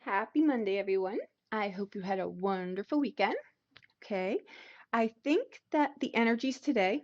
Happy Monday, everyone. I hope you had a wonderful weekend. Okay. I think that the energies today,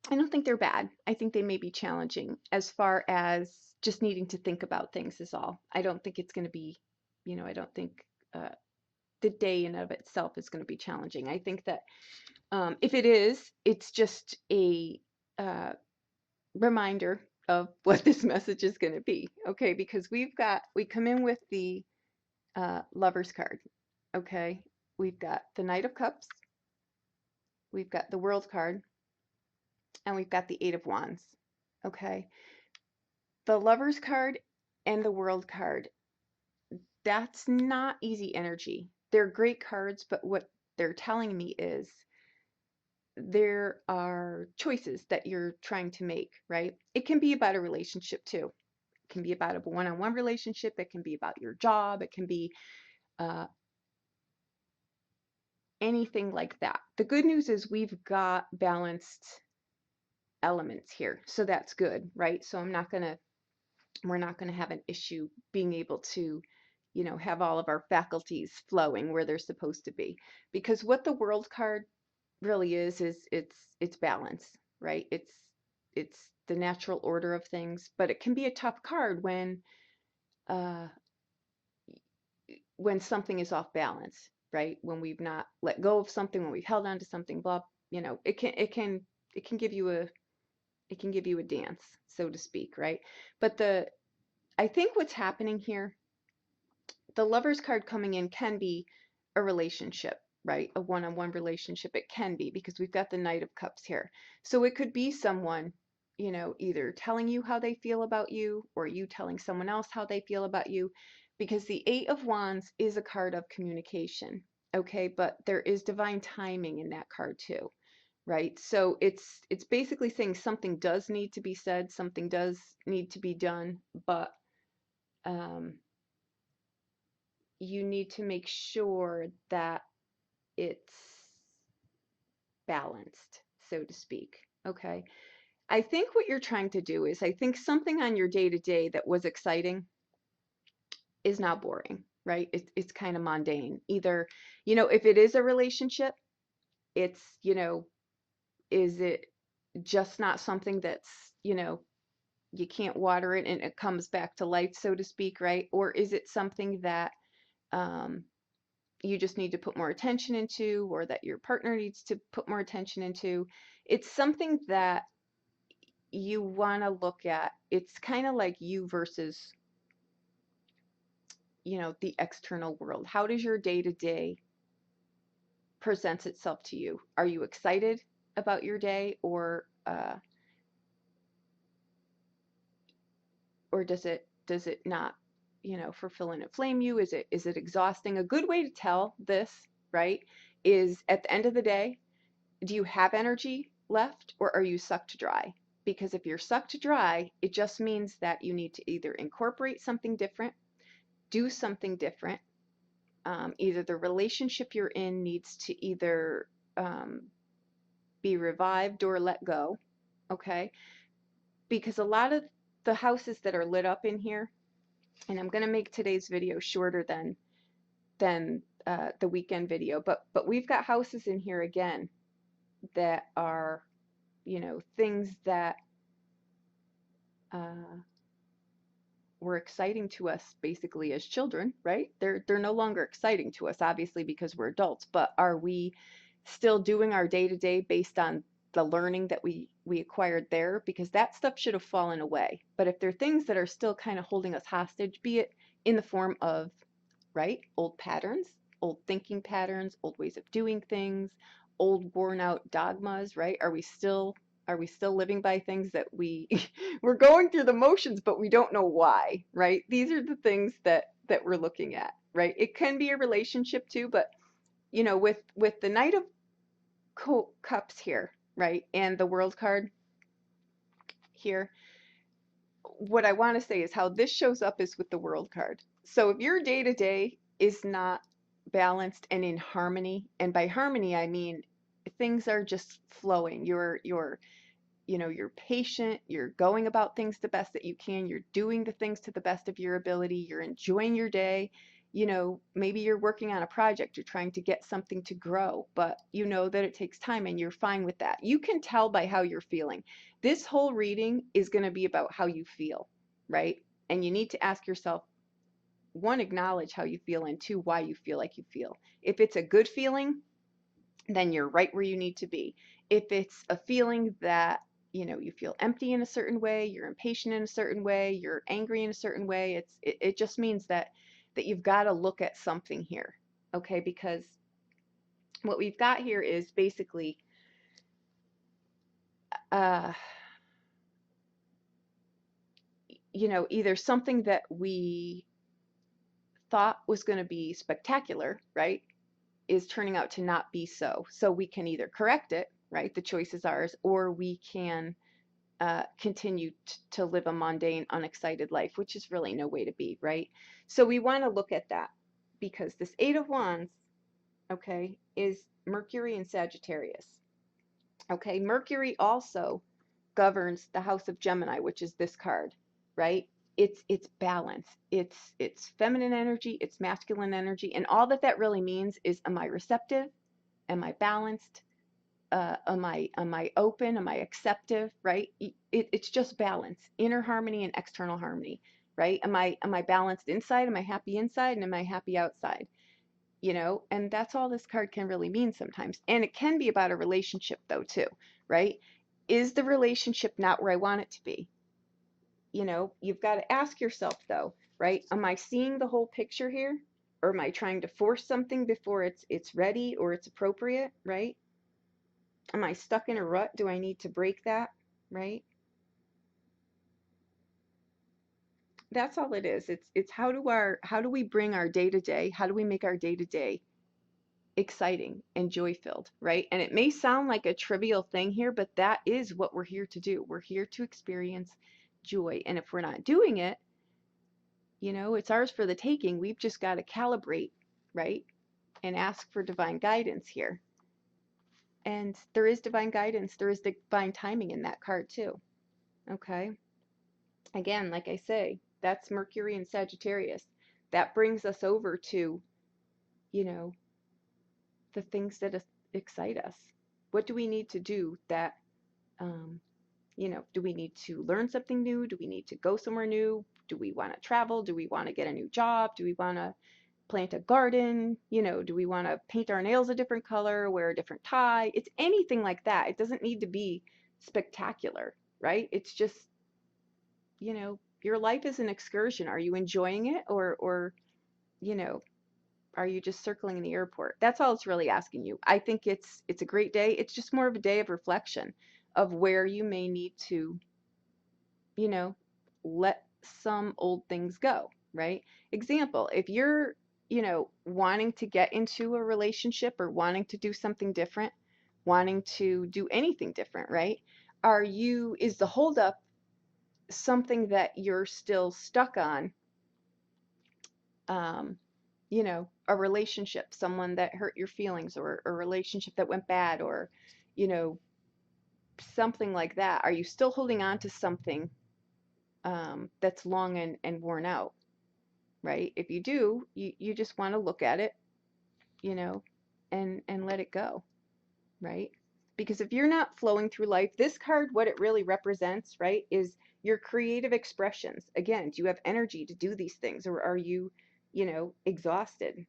I don't think they're bad. I think they may be challenging as far as just needing to think about things is all. I don't think it's going to be, I don't think uh, the day in of itself is going to be challenging. I think that if it is, it's just a uh, reminder of what this message is going to be. Okay. Because we come in with the Lover's card. Okay, we've got the Knight of Cups, we've got the World card, and we've got the Eight of Wands. Okay, the Lover's card and the World card, that's not easy energy. They're great cards, but what they're telling me is there are choices that you're trying to make, right? It can be about a relationship too. It can be about a one-on-one relationship. It can be about your job. It can be uh, anything like that. The good news is we've got balanced elements here. So that's good, right? So we're not gonna have an issue being able to, have all of our faculties flowing where they're supposed to be. Because what the World card really is it's balance, right? It's the natural order of things, but it can be a tough card uh, when something is off balance, right? When we've not let go of something, when we've held on to something, blah, it can give you a dance, so to speak, right? But I think what's happening here, the Lover's card coming in can be a relationship, right? A one-on-one relationship. It can be because we've got the Knight of Cups here. So it could be someone, either telling you how they feel about you or you telling someone else how they feel about you, because the Eight of Wands is a card of communication. Okay, but there is divine timing in that card too, right? So it's basically saying something does need to be said, something does need to be done, but um, you need to make sure that it's balanced, so to speak. Okay. I think what you're trying to do is I think something on your day to day that was exciting is now boring, right? It's kind of mundane. Either, if it is a relationship, it's, is it just not something that's, you can't water it and it comes back to life, so to speak, right? Or is it something that um, you just need to put more attention into, or that your partner needs to put more attention into? It's something that you want to look at. It's kind of like you versus, the external world. How does your day to day presents itself to you? Are you excited about your day, or does it not, fulfill and inflame you? Is it exhausting? A good way to tell this, right, is at the end of the day, do you have energy left or are you sucked dry? Because if you're sucked dry, it just means that you need to either incorporate something different, do something different. Either the relationship you're in needs to either um, be revived or let go, okay? Because a lot of the houses that are lit up in here, and I'm going to make today's video shorter than the weekend video, but we've got houses in here again that are, things that uh, were exciting to us basically as children, right? They're no longer exciting to us, obviously, because we're adults, but are we still doing our day to day based on the learning that we acquired there? Because that stuff should have fallen away. But if there are things that are still kind of holding us hostage, be it in the form of, right, old patterns, old thinking patterns, old ways of doing things, old worn out dogmas, right? Are we still living by things that we're going through the motions, but we don't know why, right? These are the things that we're looking at, right? It can be a relationship too, but with the Knight of Cups here, right, and the World card here, what I want to say is how this shows up is with the World card. So if your day to day is not balanced and in harmony, and by harmony I mean things are just flowing. You're patient, you're going about things the best that you can, you're doing the things to the best of your ability, you're enjoying your day. Maybe you're working on a project, you're trying to get something to grow, but you know that it takes time and you're fine with that. You can tell by how you're feeling. This whole reading is going to be about how you feel, right? And you need to ask yourself, one, acknowledge how you feel, and two, why you feel like you feel. If it's a good feeling, then you're right where you need to be. If it's a feeling that you feel empty in a certain way, you're impatient in a certain way, you're angry in a certain way, it just means that you've got to look at something here, okay? Because what we've got here is basically uh either something that we thought was going to be spectacular, right, is turning out to not be so. So we can either correct it, right? The choice is ours, or we can continue to live a mundane, unexcited life, which is really no way to be, right? So we want to look at that because this Eight of Wands, okay, is Mercury in Sagittarius. Okay, Mercury also governs the house of Gemini, which is this card, right? It's balance. It's feminine energy, it's masculine energy, and all that really means is, am I receptive? Am I balanced? Am I open? Am I acceptive? Right? It's just balance, inner harmony and external harmony, right? Am I balanced inside? Am I happy inside? And am I happy outside? And that's all this card can really mean sometimes. And it can be about a relationship though too, right? Is the relationship not where I want it to be? You've got to ask yourself though, right? Am I seeing the whole picture here? Or am I trying to force something before it's ready or it's appropriate, right? Am I stuck in a rut? Do I need to break that? Right? That's all it is. It's how do we bring our day to day? How do we make our day to day exciting and joy filled, right? And it may sound like a trivial thing here, but that is what we're here to do. We're here to experience joy. And if we're not doing it, it's ours for the taking. We've just got to calibrate, right? And ask for divine guidance here. And there is divine guidance. There is divine timing in that card too. Okay. Again, like I say, that's Mercury in Sagittarius. That brings us over to, you know, the things that excite us. What do we need to do that, um, do we need to learn something new? Do we need to go somewhere new? Do we want to travel? Do we want to get a new job? Do we want to plant a garden? Do we want to paint our nails a different color, wear a different tie? It's anything like that. It doesn't need to be spectacular, right? It's just, your life is an excursion. Are you enjoying it, or you know, are you just circling the airport? That's all it's really asking you. I think it's a great day. It's just more of a day of reflection of where you may need to, you know, let some old things go, right? Example, if you're, wanting to get into a relationship or wanting to do something different, wanting to do anything different, right? Is the holdup something that you're still stuck on? Um, a relationship, someone that hurt your feelings, or a relationship that went bad, or, you know, something like that. Are you still holding on to something that's long and worn out, right? If you do, you just want to look at it, you know, and let it go, right? Because if you're not flowing through life, this card, what it really represents, right, is your creative expressions. Again, do you have energy to do these things, or are you, exhausted?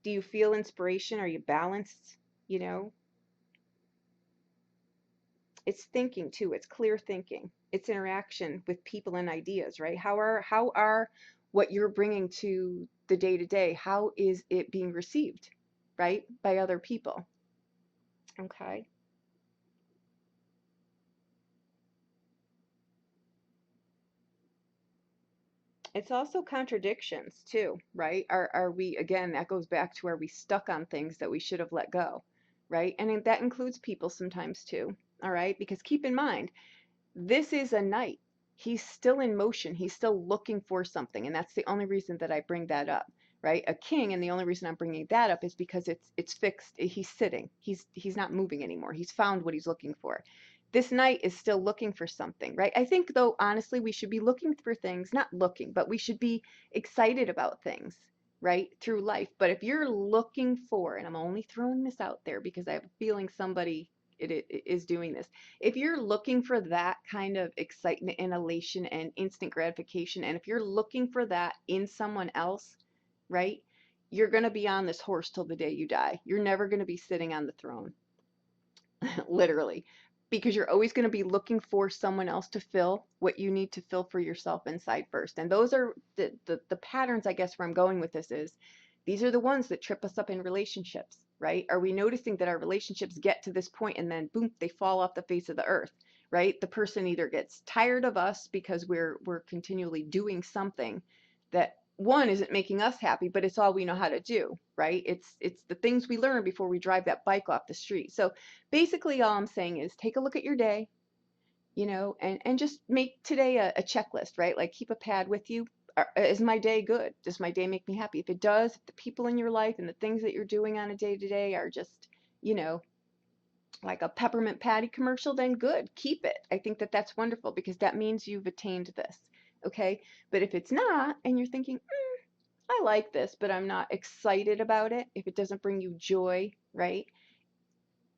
Do you feel inspiration? Are you balanced? You know, it's thinking too. It's clear thinking. It's interaction with people and ideas, right? How are what you're bringing to the day to day, how is it being received, right, by other people? Okay. It's also contradictions too, right? Are we, again, that goes back to, are we stuck on things that we should have let go, right? And that includes people sometimes too, all right? Because keep in mind, this is a knight. He's still in motion. He's still looking for something, and that's the only reason that I bring that up, right? A king, and the only reason I'm bringing that up is because it's fixed. He's sitting. He's not moving anymore. He's found what he's looking for. This knight is still looking for something, right? I think, though, honestly, we should be looking for things, not looking, but we should be excited about things, right, through life. But if you're looking for, and I'm only throwing this out there because I have a feeling somebody it is doing this, if you're looking for that kind of excitement and elation and instant gratification, and if you're looking for that in someone else, right, you're going to be on this horse till the day you die. You're never going to be sitting on the throne, literally, because you're always going to be looking for someone else to fill what you need to fill for yourself inside first. And those are the patterns, I guess, where I'm going with this is, these are the ones that trip us up in relationships, right? Are we noticing that our relationships get to this point and then boom, they fall off the face of the earth, right? The person either gets tired of us because we're continually doing something that, one, isn't making us happy, but it's all we know how to do, right? It's the things we learn before we drive that bike off the street. So basically all I'm saying is take a look at your day, and just make today a checklist, right? Like keep a pad with you. Is my day good? Does my day make me happy? If it does, if the people in your life and the things that you're doing on a day to day are just, you know, like a peppermint patty commercial, then good, keep it. I think that that's wonderful because that means you've attained this. Okay. But if it's not, and you're thinking, I like this, but I'm not excited about it, if it doesn't bring you joy, right?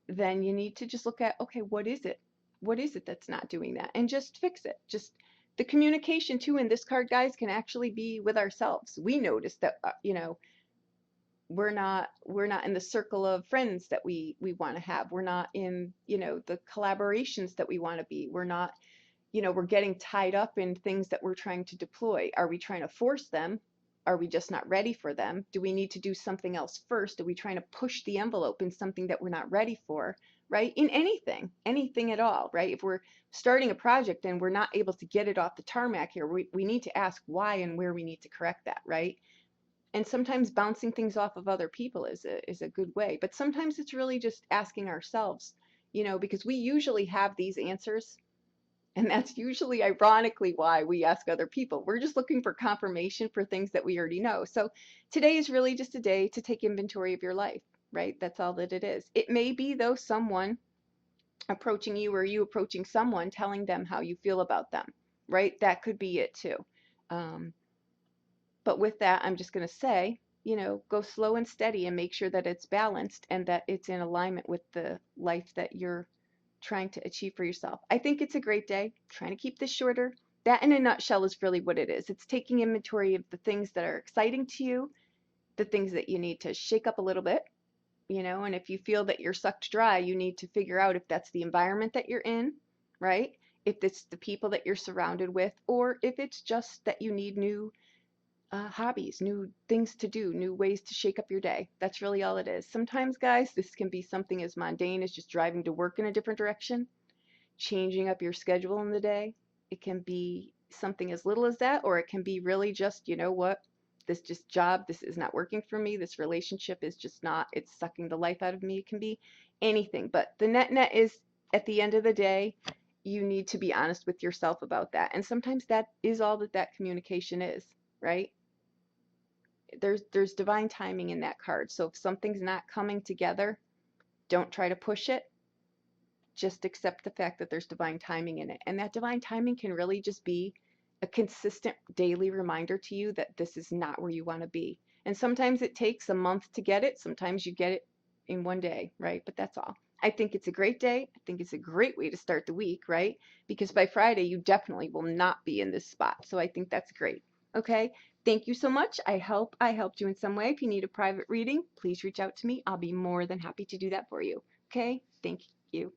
Then you need to just look at, okay, what is it? What is it that's not doing that? And just fix it. Just the communication too in this card, guys, can actually be with ourselves. We notice that, we're not in the circle of friends that we want to have. We're not in, the collaborations that we want to be. We're not, we're getting tied up in things that we're trying to deploy. Are we trying to force them? Are we just not ready for them? Do we need to do something else first? Are we trying to push the envelope in something that we're not ready for, right? In anything at all, right? If we're starting a project and we're not able to get it off the tarmac here, we need to ask why and where we need to correct that, right? And sometimes bouncing things off of other people is a good way, but sometimes it's really just asking ourselves, because we usually have these answers. And that's usually, ironically, why we ask other people. We're just looking for confirmation for things that we already know. So today is really just a day to take inventory of your life, right? That's all that it is. It may be, though, someone approaching you or you approaching someone, telling them how you feel about them, right? That could be it too. Um, but with that, I'm just going to say, go slow and steady and make sure that it's balanced and that it's in alignment with the life that you're trying to achieve for yourself. I think it's a great day. Trying to keep this shorter. That in a nutshell is really what it is. It's taking inventory of the things that are exciting to you, the things that you need to shake up a little bit, and if you feel that you're sucked dry, you need to figure out if that's the environment that you're in, right? If it's the people that you're surrounded with, or if it's just that you need new hobbies, new things to do, new ways to shake up your day. That's really all it is. Sometimes, guys, this can be something as mundane as just driving to work in a different direction, changing up your schedule in the day. It can be something as little as that, or it can be really just, you know what, this is not working for me. This relationship is just not, it's sucking the life out of me. It can be anything. But the net is, at the end of the day, you need to be honest with yourself about that. And sometimes that is all that communication is, right? There's divine timing in that card. So if something's not coming together, don't try to push it. Just accept the fact that there's divine timing in it. And that divine timing can really just be a consistent daily reminder to you that this is not where you want to be. And sometimes it takes a month to get it. Sometimes you get it in one day, right? But that's all. I think it's a great day. I think it's a great way to start the week, right? Because by Friday, you definitely will not be in this spot. So I think that's great. Okay. Thank you so much. I hope I helped you in some way. If you need a private reading, please reach out to me. I'll be more than happy to do that for you. Okay. Thank you.